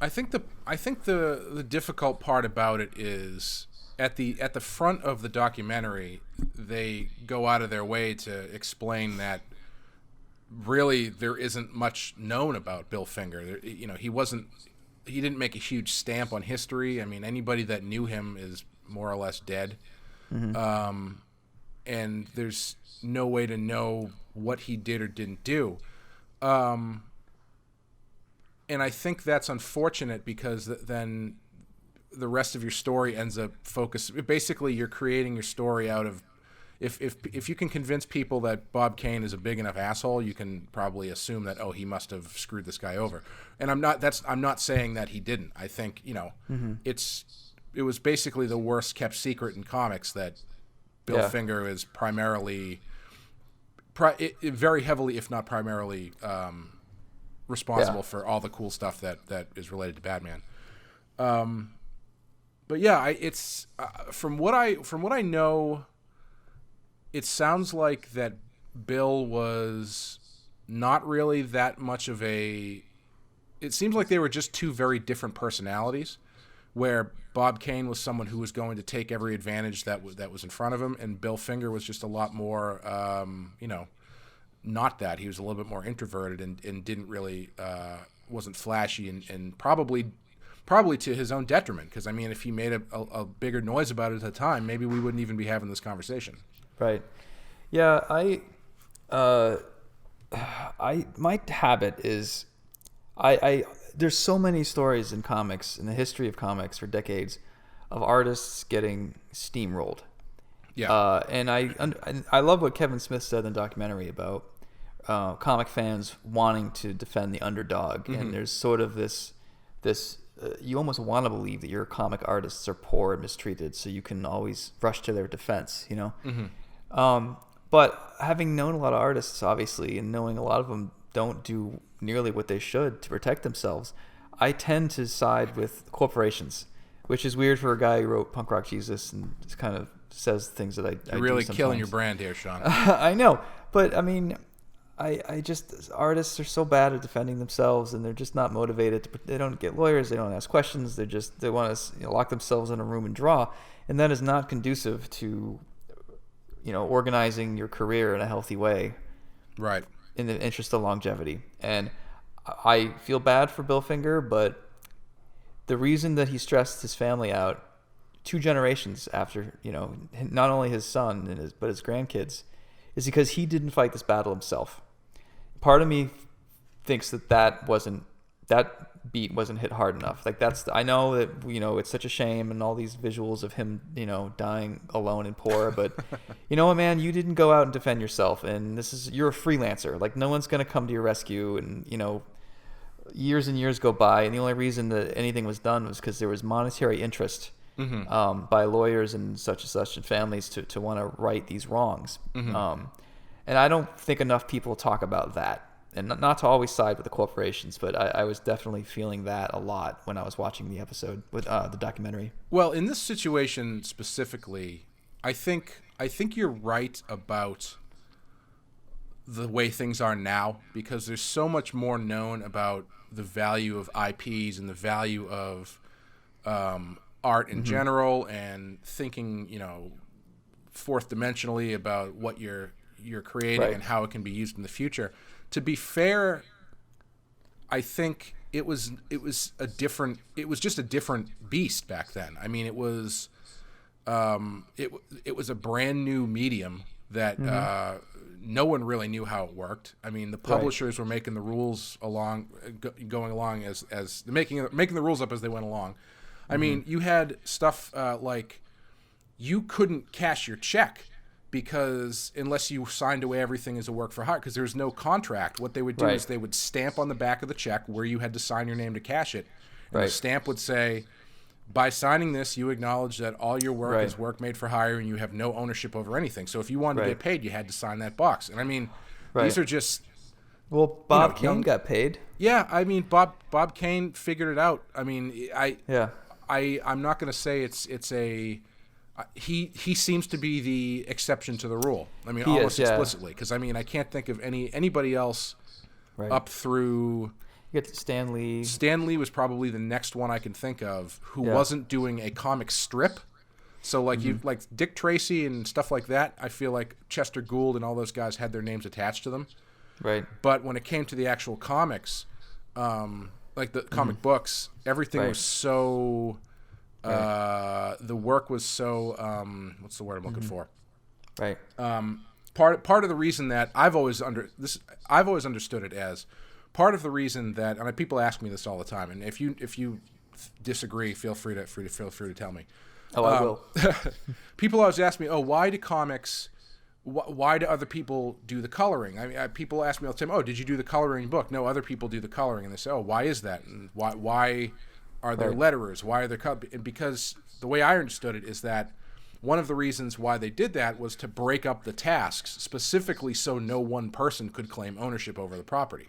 I think the difficult part about it is at the front of the documentary, they go out of their way to explain that really there isn't much known about Bill Finger. He didn't make a huge stamp on history. I mean, anybody that knew him is more or less dead. And there's no way to know what he did or didn't do. And I think that's unfortunate because then the rest of your story ends up basically you're creating your story out of if you can convince people that Bob Kane is a big enough asshole, you can probably assume that he must have screwed this guy over. And I'm not saying that he didn't. I think it was basically the worst kept secret in comics that Bill Finger is primarily very heavily, if not primarily, responsible for all the cool stuff that is related to Batman. But yeah, it's from what I know, it sounds like that Bill was not really that much of a. It seems like they were just two very different personalities, where Bob Kane was someone who was going to take every advantage that was in front of him, and Bill Finger was just a lot more, not that. He was a little bit more introverted and didn't really, wasn't flashy and probably to his own detriment. Because, I mean, if he made a bigger noise about it at the time, maybe we wouldn't even be having this conversation. Right. Yeah, my habit is, there's so many stories in comics, in the history of comics for decades, of artists getting steamrolled. Yeah. And I love what Kevin Smith said in the documentary about comic fans wanting to defend the underdog. Mm-hmm. And there's sort of this you almost want to believe that your comic artists are poor and mistreated, so you can always rush to their defense, you know? Mm-hmm. But having known a lot of artists, obviously, and knowing a lot of them don't do nearly what they should to protect themselves, I tend to side with corporations, which is weird for a guy who wrote Punk Rock Jesus and just kind of says things that I You're really do killing your brand here, Sean. I know, but I mean, I just, artists are so bad at defending themselves, and they're just not motivated. They don't get lawyers, they don't ask questions, they want to lock themselves in a room and draw, and that is not conducive to organizing your career in a healthy way. Right. In the interest of longevity. And I feel bad for Bill Finger, but the reason that he stressed his family out 2 generations after, not only his son but his grandkids, is because he didn't fight this battle himself. Part of me thinks that beat wasn't hit hard enough. Like I know that it's such a shame and all these visuals of him dying alone and poor, but you know what, man, you didn't go out and defend yourself, and you're a freelancer. Like, no one's gonna come to your rescue, and years and years go by, and the only reason that anything was done was because there was monetary interest by lawyers and such and families to want to right these wrongs. Mm-hmm. And I don't think enough people talk about that. And not to always side with the corporations, but I was definitely feeling that a lot when I was watching the episode with the documentary. Well, in this situation specifically, I think you're right about the way things are now, because there's so much more known about the value of IPs and the value of art in general, and thinking fourth dimensionally about what you're creating and how it can be used in the future. To be fair, I think it was just a different beast back then. I mean, it was a brand new medium that no one really knew how it worked. I mean, the publishers were making the rules going along as making the rules up as they went along. I mean, you had stuff like you couldn't cash your check, because unless you signed away everything as a work for hire, because there's no contract, what they would do is they would stamp on the back of the check where you had to sign your name to cash it. And the stamp would say, by signing this, you acknowledge that all your work is work made for hire and you have no ownership over anything. So if you wanted to get paid, you had to sign that box. And I mean, these are just... Well, Bob Kane got paid. Yeah, I mean, Bob Kane figured it out. I mean, I'm not going to say it's a... He seems to be the exception to the rule. I mean, almost explicitly, because I mean, I can't think of anybody else up through. You get Stan Lee. Stan Lee was probably the next one I can think of who wasn't doing a comic strip. So like like Dick Tracy and stuff like that. I feel like Chester Gould and all those guys had their names attached to them. Right. But when it came to the actual comics, like the comic books, everything was so. The work was so what's the word I'm looking for? Right. Part of the reason that I've always understood it as part of the reason that, and people ask me this all the time, and if you disagree, feel free to tell me. Oh, I will. People always ask me, why do comics? Why do other people do the coloring? I mean, people ask me all the time, did you do the coloring book? No, other people do the coloring, and they say, why is that? And why are there letterers? Why are there and because the way I understood it is that one of the reasons why they did that was to break up the tasks, specifically so no one person could claim ownership over the property.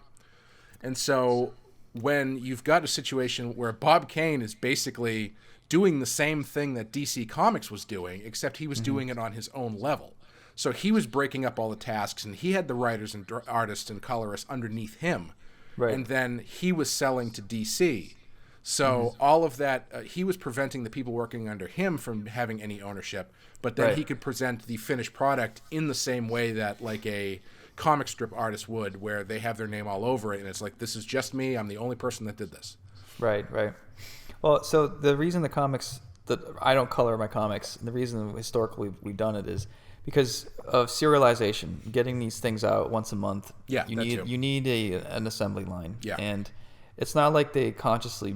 And so when you've got a situation where Bob Kane is basically doing the same thing that DC Comics was doing, except he was doing it on his own level. So he was breaking up all the tasks, and he had the writers and artists and colorists underneath him. Right. And then he was selling to DC. So all of that, he was preventing the people working under him from having any ownership, but then he could present the finished product in the same way that like a comic strip artist would, where they have their name all over it, and it's like, this is just me, I'm the only person that did this. Right. Well, so the reason that I don't color my comics, and the reason historically we've done it is because of serialization, getting these things out once a month. Yeah, you need an assembly line. Yeah. And it's not like they consciously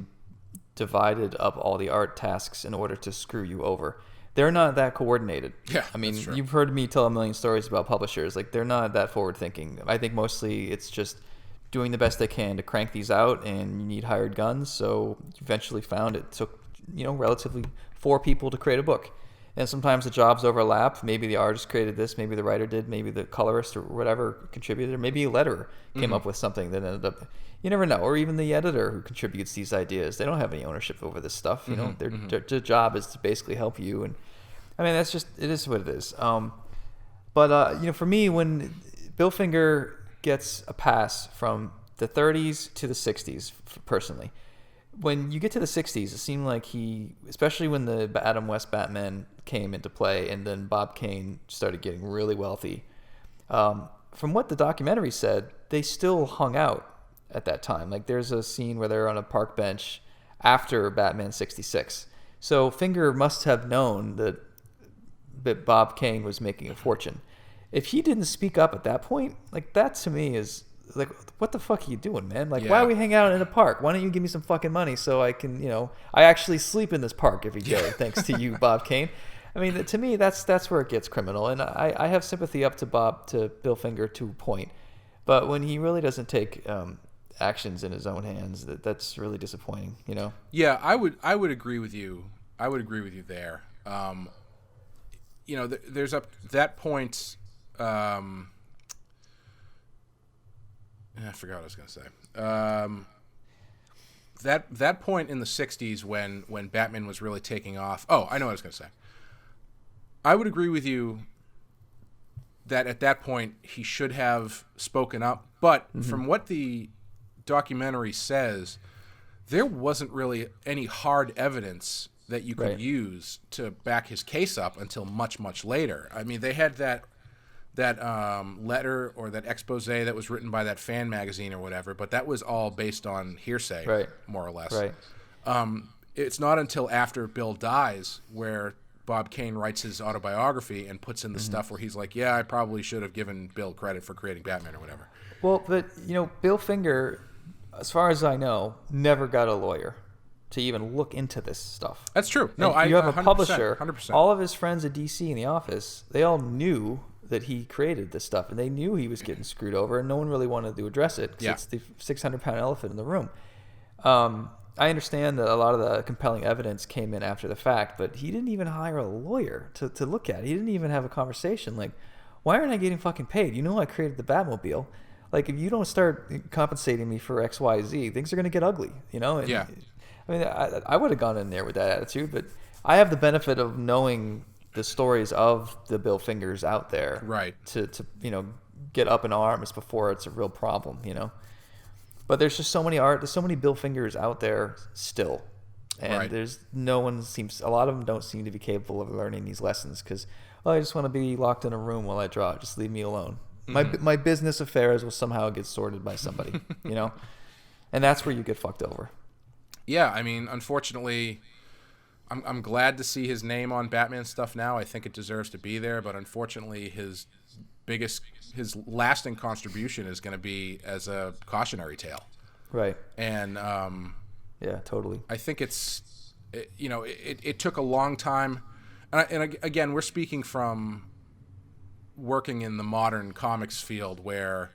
divided up all the art tasks in order to screw you over. They're not that coordinated. Yeah, I mean, you've heard me tell a million stories about publishers. Like, they're not that forward thinking. I think mostly it's just doing the best they can to crank these out, and you need hired guns. So eventually found it took, relatively 4 people to create a book. And sometimes the jobs overlap. Maybe the artist created this, maybe the writer did, maybe the colorist or whatever contributed, or maybe a letterer came up with something that ended up, you never know. Or even the editor who contributes these ideas. They don't have any ownership over this stuff. Their job is to basically help you. And I mean, it is what it is. But for me, when Bill Finger gets a pass from the 30s to the 60s, personally, when you get to the 60s, it seemed like especially when the Adam West Batman came into play, and then Bob Kane started getting really wealthy. From what the documentary said, they still hung out at that time. Like, there's a scene where they're on a park bench after Batman 66. So Finger must have known that Bob Kane was making a fortune. If he didn't speak up at that point, like, that to me is like, what the fuck are you doing, man? Like, why are we hanging out in a park? Why don't you give me some fucking money so I can, I actually sleep in this park every day thanks to you, Bob Kane. I mean, to me, that's where it gets criminal. And I have sympathy up to Bill Finger to a point. But when he really doesn't take actions in his own hands, that's really disappointing, Yeah, I would agree with you. I would agree with you there. There's that point. I forgot what I was going to say. That point in the 60s when Batman was really taking off. Oh, I know what I was going to say. I would agree with you that at that point he should have spoken up. But from what the documentary says, there wasn't really any hard evidence that you could use to back his case up until much, much later. I mean, they had that letter or that expose that was written by that fan magazine or whatever, but that was all based on hearsay, more or less. Right. It's not until after Bill dies where Bob Kane writes his autobiography and puts in the stuff where he's like, yeah, I probably should have given Bill credit for creating Batman or whatever. Well, but, Bill Finger, as far as I know, never got a lawyer to even look into this stuff. That's true. No, you have a publisher. 100%. All of his friends at DC in the office, they all knew that he created this stuff, and they knew he was getting screwed over, and no one really wanted to address it because it's the 600-pound elephant in the room. I understand that a lot of the compelling evidence came in after the fact, but he didn't even hire a lawyer to look at it. He didn't even have a conversation like, why aren't I getting fucking paid? I created the Batmobile. Like, if you don't start compensating me for X, Y, Z, things are going to get ugly, And, yeah. I mean, I would have gone in there with that attitude, but I have the benefit of knowing the stories of the Bill Fingers out there, right? To get up in arms before it's a real problem, But there's just there's so many Bill Fingers out there still, and there's a lot of them don't seem to be capable of learning these lessons because, I just want to be locked in a room while I draw. Just leave me alone. My business affairs will somehow get sorted by somebody, and that's where you get fucked over. Yeah, I mean, unfortunately, I'm glad to see his name on Batman stuff now. I think it deserves to be there, but unfortunately, his lasting contribution is going to be as a cautionary tale. Right. And Yeah, totally. I think it took a long time. And again, we're speaking from working in the modern comics field where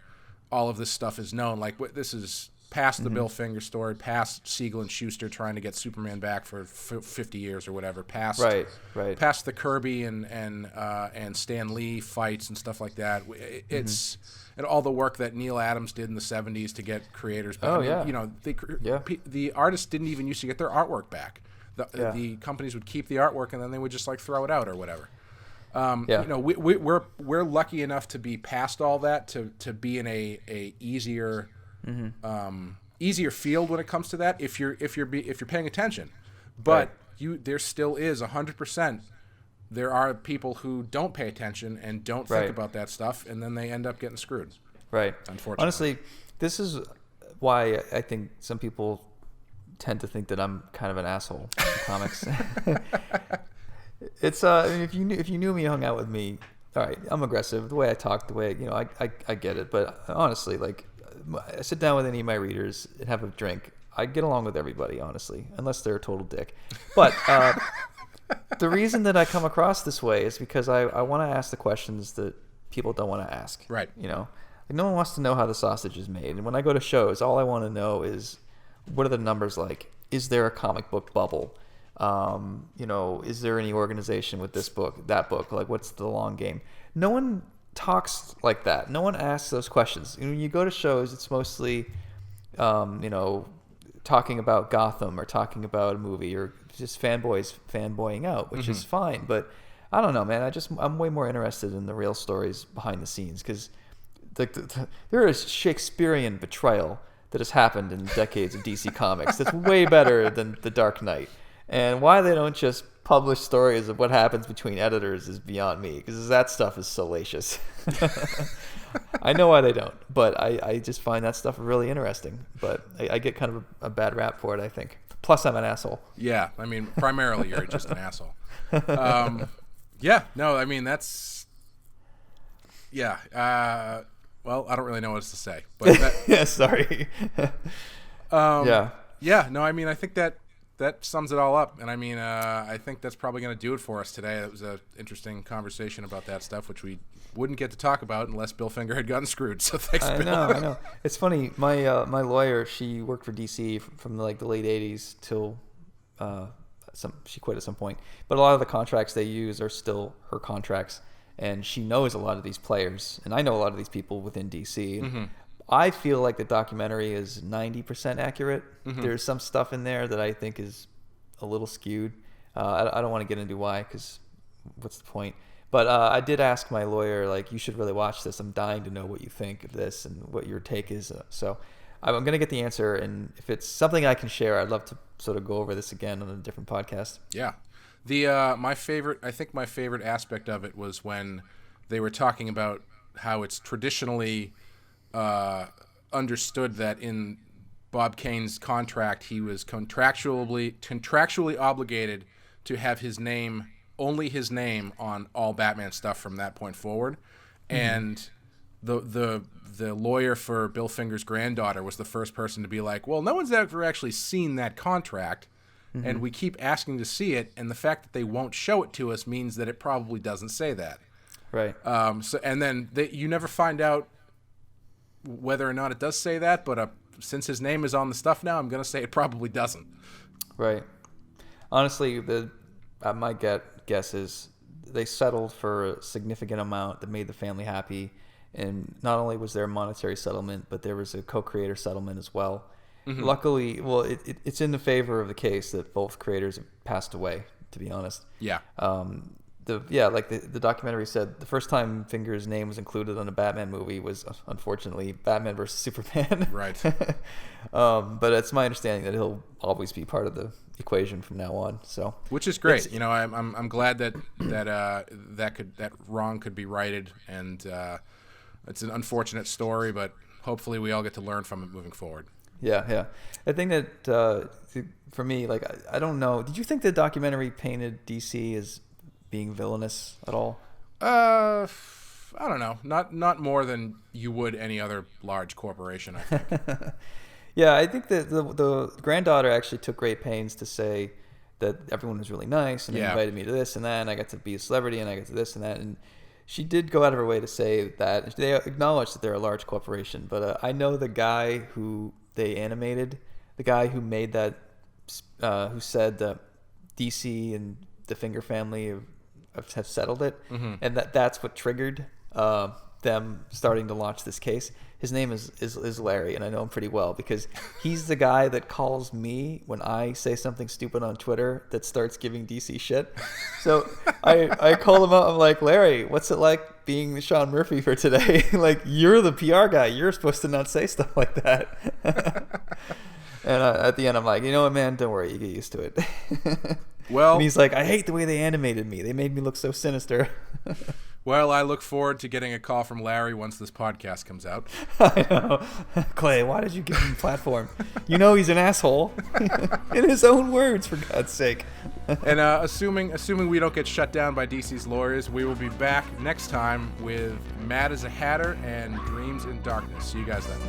all of this stuff is known. Like, this is past the Bill Finger story, past Siegel and Schuster trying to get Superman back for 50 years or whatever, past the Kirby and Stan Lee fights and stuff like that. It's and all the work that Neil Adams did in the 70s to get creators back. The artists didn't even used to get their artwork back. The companies would keep the artwork and then they would just like throw it out or whatever. We're lucky enough to be past all that to be in a easier easier field when it comes to that if you're paying attention. But there still is 100%. There are people who don't pay attention and don't think about that stuff, and then they end up getting screwed. Right. Unfortunately. Honestly, this is why I think some people tend to think that I'm kind of an asshole in comics. It's I mean, if you knew me, hung out with me, all right, I'm aggressive. The way I talk, the way I get it. But honestly, like, I sit down with any of my readers and have a drink. I get along with everybody, honestly, unless they're a total dick. But the reason that I come across this way is because I want to ask the questions that people don't want to ask. Right. Like, no one wants to know how the sausage is made. And when I go to shows, all I want to know is, what are the numbers like? Is there a comic book bubble? Is there any organization with this book, that book? Like, what's the long game? No one talks like that. No one asks those questions. When you go to shows, it's mostly, talking about Gotham or talking about a movie or just fanboying out, which is fine. But I don't know, man. I'm way more interested in the real stories behind the scenes, because there is Shakespearean betrayal that has happened in decades of DC Comics that's way better than The Dark Knight. And why they don't just publish stories of what happens between editors is beyond me, because that stuff is salacious. I know why they don't, but I just find that stuff really interesting. But I get kind of a bad rap for it, I think. Plus, I'm an asshole. Yeah, I mean, primarily you're just an asshole. That's... Yeah, well, I don't really know what else to say. But sorry. I think that sums it all up. And I mean, I think that's probably going to do it for us today. It was an interesting conversation about that stuff, which we wouldn't get to talk about unless Bill Finger had gotten screwed. So thanks, Bill. I know. It's funny. My lawyer, she worked for DC from the late 80s till she quit at some point. But a lot of the contracts they use are still her contracts. And she knows a lot of these players. And I know a lot of these people within DC. I feel like the documentary is 90% accurate. There's some stuff in there that I think is a little skewed. I don't want to get into why, because what's the point? But I did ask my lawyer, like, you should really watch this. I'm dying to know what you think of this and what your take is. So I'm going to get the answer. And if it's something I can share, I'd love to sort of go over this again on a different podcast. Yeah. My favorite aspect of it was when they were talking about how it's traditionally understood that in Bob Kane's contract, he was contractually obligated to have only his name on all Batman stuff from that point forward. And the lawyer for Bill Finger's granddaughter was the first person to be like, well, no one's ever actually seen that contract. And we keep asking to see it, and the fact that they won't show it to us means that it probably doesn't say that. Right. And then you never find out whether or not it does say that, but since his name is on the stuff now, I'm going to say it probably doesn't. Right. Honestly, my guess is they settled for a significant amount that made the family happy, and not only was there a monetary settlement, but there was a co-creator settlement as well. Luckily, well, it's in the favor of the case that both creators have passed away, to be honest. Yeah. The documentary said the first time Finger's name was included on a Batman movie was, unfortunately, Batman versus Superman. Right. But it's my understanding that he'll always be part of the equation from now on. So, which is great. I'm glad that wrong could be righted, and it's an unfortunate story, but hopefully we all get to learn from it moving forward. Yeah. I think that for me, like, I don't know. Did you think the documentary painted DC as being villainous at all? I don't know. Not more than you would any other large corporation, I think. Yeah, I think that the granddaughter actually took great pains to say that everyone was really nice and they invited me to this and that, and I got to be a celebrity and I got to this and that. And she did go out of her way to say that. They acknowledge that they're a large corporation, but I know the guy who they animated, the guy who made that, who said that DC and the Finger family have settled it, and that's what triggered them starting to launch this case. His name is Larry, and I know him pretty well because he's the guy that calls me when I say something stupid on Twitter that starts giving DC shit. So I call him up. I'm like, Larry, what's it like being Sean Murphy for today? Like, you're the PR guy. You're supposed to not say stuff like that. And at the end, I'm like, you know what, man? Don't worry. You get used to it. Well, and he's like, I hate the way they animated me. They made me look so sinister. Well, I look forward to getting a call from Larry once this podcast comes out. I know. Clay, why did you give him a platform? You know he's an asshole. In his own words, for God's sake. And assuming we don't get shut down by DC's lawyers, we will be back next time with Mad as a Hatter and Dreams in Darkness. See you guys then.